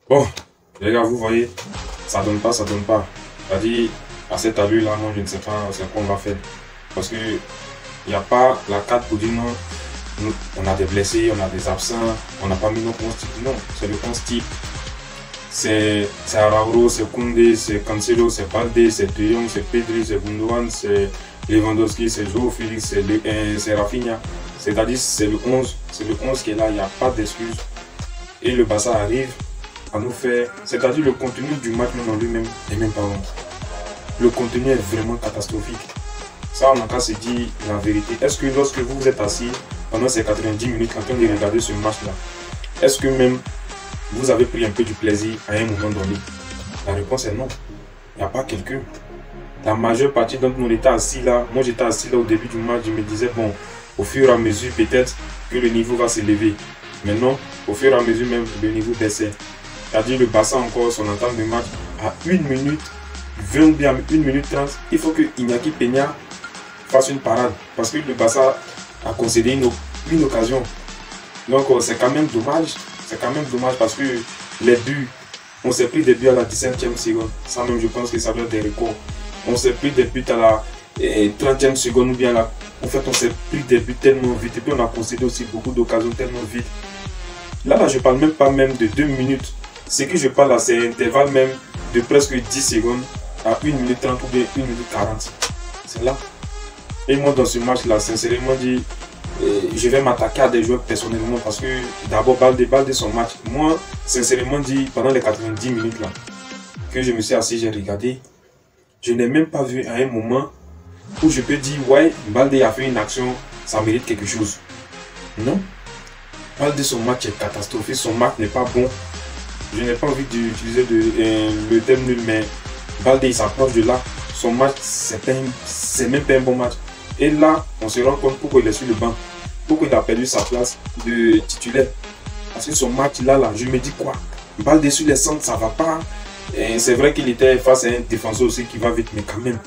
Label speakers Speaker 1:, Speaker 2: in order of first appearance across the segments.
Speaker 1: Bon, les gars, vous voyez, ça donne pas, ça donne pas. C'est-à-dire, à cette allure-là, moi, je ne sais pas ce qu'on va faire. Parce que il n'y a pas la carte pour dire non, on a des blessés, on a des absents, on n'a pas mis nos 11 types. Non, c'est le 11 type. C'est Araujo, c'est Koundé, c'est Cancelo, c'est Balde, c'est De Jong, c'est Pedri, c'est Gundogan, c'est Lewandowski, c'est João Félix, c'est Rafinha. C'est-à-dire, c'est le 11 qui est là, il n'y a pas d'excuse. Et le Barça arrive à nous faire, c'est-à-dire le contenu du match même en lui-même n'est même pas bon. Le contenu est vraiment catastrophique. Ça, on a qu'à se dire la vérité. Est-ce que lorsque vous êtes assis pendant ces 90 minutes en train de regarder ce match-là, est-ce que même vous avez pris un peu du plaisir à un moment donné? La réponse est non. Il n'y a pas quelqu'un. La majeure partie d'entre nous était assis là. Moi, j'étais assis là au début du match. Je me disais, bon, au fur et à mesure, peut-être que le niveau va s'élever. Mais non, au fur et à mesure même, le niveau baissait. C'est-à-dire le Barça encore, son entame de match à 1 minute 20 ou bien 1 minute 30, il faut que Iñaki Peña fasse une parade. Parce que le Barça a concédé une occasion. Donc c'est quand même dommage. C'est quand même dommage parce que les buts, on s'est pris des buts à la 17e seconde. Ça même, je pense que ça doit être des records. On s'est pris des buts à la 30e seconde ou bien là. En fait, on s'est pris des buts tellement vite. Et puis on a concédé aussi beaucoup d'occasions tellement vite. Là, je parle même pas même de 2 minutes. Ce que je parle là, c'est un intervalle même de presque 10 secondes à 1 minute 30 ou bien 1 minute 40. C'est là. Et moi, dans ce match-là, sincèrement dit, je vais m'attaquer à des joueurs personnellement parce que d'abord, Balde son match. Moi, sincèrement dit, pendant les 90 minutes là, que je me suis assis, j'ai regardé, je n'ai même pas vu à un moment où je peux dire, ouais, Balde a fait une action, ça mérite quelque chose. Non. Balde, son match est catastrophique, son match n'est pas bon. Je n'ai pas envie d'utiliser le terme nul, mais Balde il s'approche de là. Son match, c'est même pas un bon match. Et là, on se rend compte pourquoi il est sur le banc. Pourquoi il a perdu sa place de titulaire. Parce que son match là, je me dis quoi? Balde sur les centres, ça va pas. C'est vrai qu'il était face à un défenseur aussi qui va vite, mais quand même,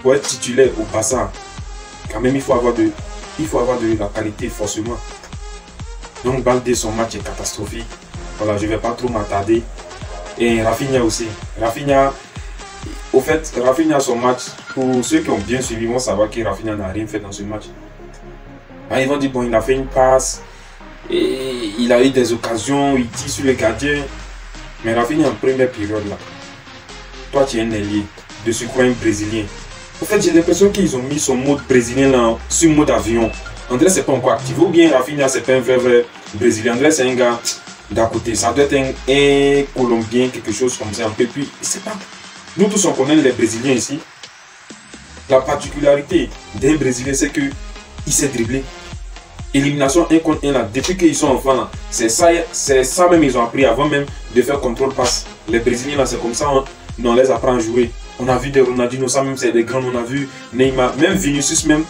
Speaker 1: pour être titulaire au Barça, quand même, il faut avoir de la qualité forcément. Donc Balde, son match est catastrophique. Voilà, je ne vais pas trop m'attarder. Et Rafinha aussi. Rafinha, au fait, Rafinha, son match, pour ceux qui ont bien suivi, vont savoir que Rafinha n'a rien fait dans ce match. Alors, ils vont dire, bon, il a fait une passe, et il a eu des occasions, il tire sur le gardien. Mais Rafinha, en première période, là, toi, tu es un ailier, de surcroît un Brésilien. Au fait, j'ai l'impression qu'ils ont mis son mode brésilien là, sur mode avion. André, c'est pas encore activé, ou bien Rafinha, c'est pas un vrai Brésilien. André, c'est un gars d'à côté, ça doit être un Colombien, quelque chose comme ça, un peu plus, je sais pas. Nous tous on connaît les Brésiliens ici. La particularité d'un Brésilien, c'est que il s'est dribblé. Élimination 1 contre 1 là, depuis qu'ils sont enfants là, c'est ça même ils ont appris avant même de faire contrôle passe. Les Brésiliens là, c'est comme ça, on les apprend à jouer. On a vu des Ronaldinho, ça même c'est des grands, on a vu Neymar, même Vinicius même.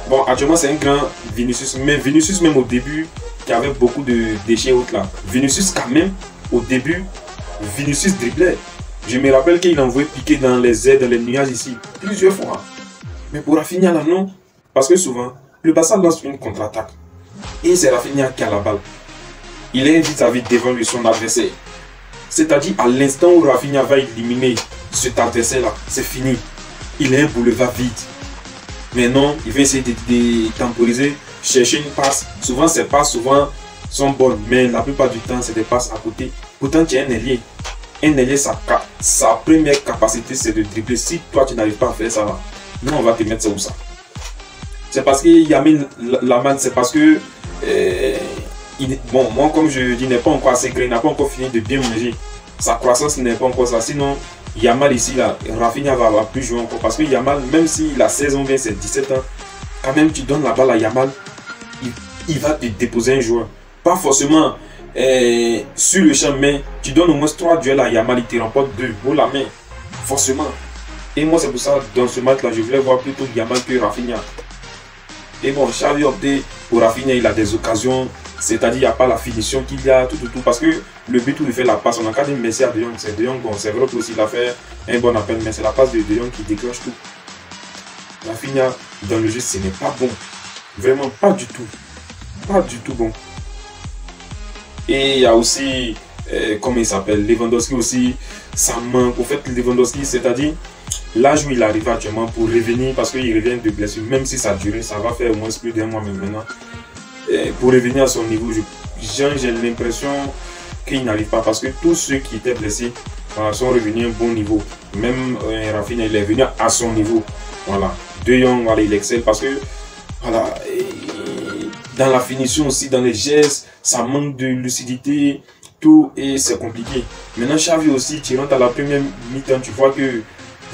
Speaker 1: Bon, actuellement c'est un grand Vinicius, mais Vinicius même au début, qui avait beaucoup de déchets hautes là. Vinicius quand même, au début, Vinicius driblait. Je me rappelle qu'il envoyait piquer dans les airs, dans les nuages ici, plusieurs fois. Mais pour Rafinha là, non. Parce que souvent, le Barça lance une contre-attaque. Et c'est Rafinha qui a la balle. Il est vite-à-vite devant lui son adversaire. C'est-à-dire à l'instant où Rafinha va éliminer cet adversaire là, c'est fini. Il est un boulevard vide. Mais non, il va essayer de temporiser, chercher une passe. Souvent, ces passes sont bonnes, mais la plupart du temps, c'est des passes à côté. Pourtant, tu es un ailier. Un ailier, sa première capacité, c'est de dribbler. Si toi, tu n'arrives pas à faire ça, là, nous, on va te mettre ça où ça. C'est parce qu'il y a mis la main, c'est parce que, bon, moi, comme je dis, il n'est pas encore assez grand, il n'a pas encore fini de bien manger. Sa croissance n'est pas encore ça. Sinon, Yamal ici, là, Rafinha va plus jouer encore. Parce que Yamal, même s'il a 16 ans, bien c'est 17 ans, quand même, tu donnes la balle à Yamal, il va te déposer un joueur. Pas forcément sur le champ, mais tu donnes au moins 3 duels à Yamal, il te remporte 2. Vaut la main, forcément. Et moi, c'est pour ça, dans ce match-là, je voulais voir plutôt Yamal que Rafinha. Et bon, Xavi opté pour Rafinha, il a des occasions. C'est-à-dire, il n'y a pas la finition qu'il y a, tout. Parce que le but où il fait la passe, on a qu'à dire merci à De Jong. C'est De Jong, bon, c'est vrai qu'il a fait un bon appel, mais c'est la passe de Jong qui déclenche tout. Rafinha, dans le jeu, ce n'est pas bon. Vraiment pas du tout. Pas du tout bon. Et il y a aussi comment il s'appelle, Lewandowski aussi, ça manque. Au fait, Lewandowski, c'est-à-dire l'âge où il arrive actuellement pour revenir, parce qu'il revient de blessure, même si ça a duré, ça va faire au moins plus d'un mois maintenant. Pour revenir à son niveau, j'ai l'impression qu'il n'arrive pas, parce que tous ceux qui étaient blessés voilà, sont revenus à un bon niveau. Même Rafinha, il est venu à son niveau. Voilà. De Jong, voilà, il excelle parce que voilà, dans la finition aussi, dans les gestes, ça manque de lucidité, tout, et c'est compliqué. Maintenant, Xavi aussi, tu rentres à la première mi-temps, tu vois que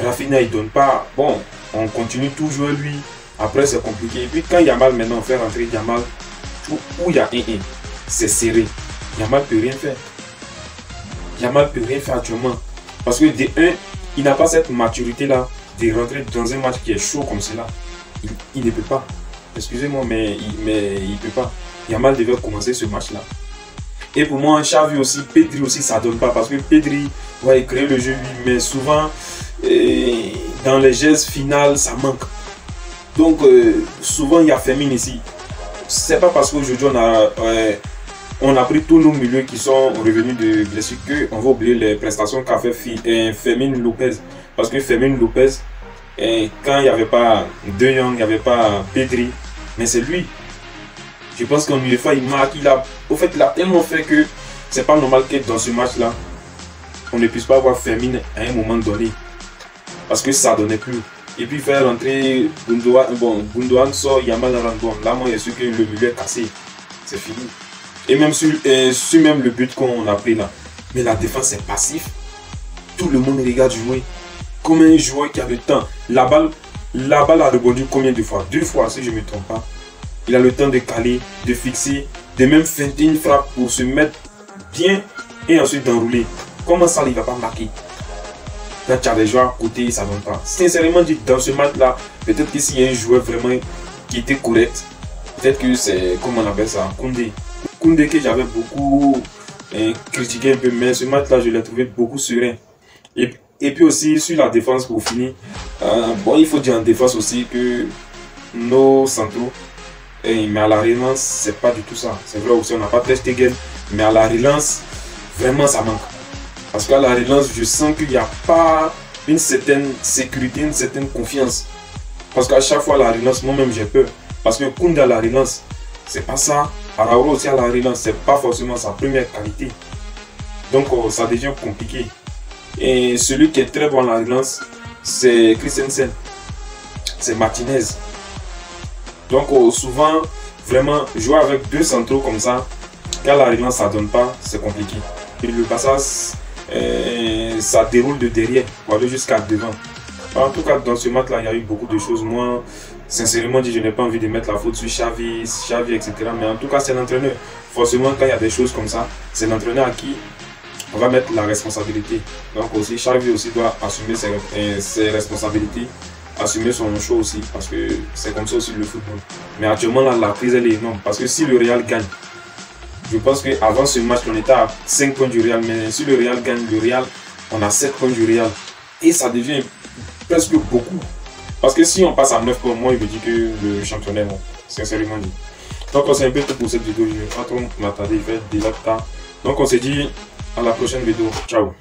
Speaker 1: Rafinha, il donne pas. Bon, on continue toujours lui. Après, c'est compliqué. Et puis, quand Yamal maintenant fait rentrer Yamal, où il y a 1-1, c'est serré. Yamal peut rien faire. Yamal peut rien faire actuellement. Parce que de 1, il n'a pas cette maturité-là de rentrer dans un match qui est chaud comme cela. Il ne peut pas. Excusez-moi, mais il ne peut pas. Yamal devait commencer ce match-là. Et pour moi, Xavi aussi, Pedri aussi, ça ne donne pas. Parce que Pedri, ouais, il crée le jeu, mais souvent, dans les gestes finales, ça manque. Donc, souvent, il y a Fermin ici. C'est pas parce qu'aujourd'hui, on a pris tous nos milieux qui sont revenus de blessure qu'on va oublier les prestations qu'a fait Fermin Lopez. Parce que Fermin Lopez, quand il n'y avait pas De Jong, il n'y avait pas Pedri, mais c'est lui. Je pense qu'en UEFA, il marque, il a tellement fait que c'est pas normal que dans ce match-là, on ne puisse pas avoir Fermin à un moment donné. Parce que ça ne donnait plus. Et puis faire rentrer Gundogan, bon, Gundogan sort, Yamal rentre. Là, moi, je suis sûr que le milieu est cassé. C'est fini. Et même sur même le but qu'on a pris là. Mais la défense est passif. Tout le monde regarde jouer. Comme un joueur qui a le temps. La balle a rebondi combien de fois? 2 fois, si je ne me trompe pas. Il a le temps de caler, de fixer, de même feinter une frappe pour se mettre bien et ensuite d'enrouler. Comment ça, il ne va pas marquer? Quand tu as des joueurs à côté, ça ne donne pas. Sincèrement dit, dans ce match-là, peut-être que s'il y a un joueur vraiment qui était correct, peut-être que c'est, comment on appelle ça, Koundé. Koundé que j'avais beaucoup critiqué un peu, mais ce match-là, je l'ai trouvé beaucoup serein. Et puis aussi, sur la défense, pour finir, bon, il faut dire en défense aussi que nos centraux, mais à la relance, c'est pas du tout ça. C'est vrai aussi, on n'a pas Ter Stegen, mais à la relance, vraiment, ça manque. Parce qu'à la relance, je sens qu'il n'y a pas une certaine sécurité, une certaine confiance. Parce qu'à chaque fois, à la relance, moi-même, j'ai peur. Parce que Koundé à la relance, c'est pas ça. Araújo aussi à la relance, c'est pas forcément sa première qualité. Donc, ça devient compliqué. Et celui qui est très bon à la relance, c'est Christensen. C'est Martinez. Donc, souvent, vraiment, jouer avec 2 centraux comme ça, quand la relance, ça ne donne pas, c'est compliqué. Et le passage, ça déroule de derrière pour aller jusqu'à devant. En tout cas, dans ce match-là, il y a eu beaucoup de choses. Moi, sincèrement dit, je n'ai pas envie de mettre la faute sur Xavi, etc. Mais en tout cas, c'est l'entraîneur. Forcément, quand il y a des choses comme ça, c'est l'entraîneur à qui on va mettre la responsabilité. Donc aussi, Xavi aussi doit assumer ses responsabilités, assumer son choix aussi, parce que c'est comme ça aussi le football. Mais actuellement, là, la prise, elle est énorme. Parce que si le Real gagne, je pense qu'avant ce match, on était à 5 points du Real. Mais si le Real gagne, le Real, on a 7 points du Real. Et ça devient presque beaucoup. Parce que si on passe à 9 points, moi, il me dit que le championnat est bon. Sincèrement dit. Donc, c'est un peu tout pour cette vidéo. Je ne vais pas trop m'attarder. Il fait déjà tard. Donc, on se dit à la prochaine vidéo. Ciao.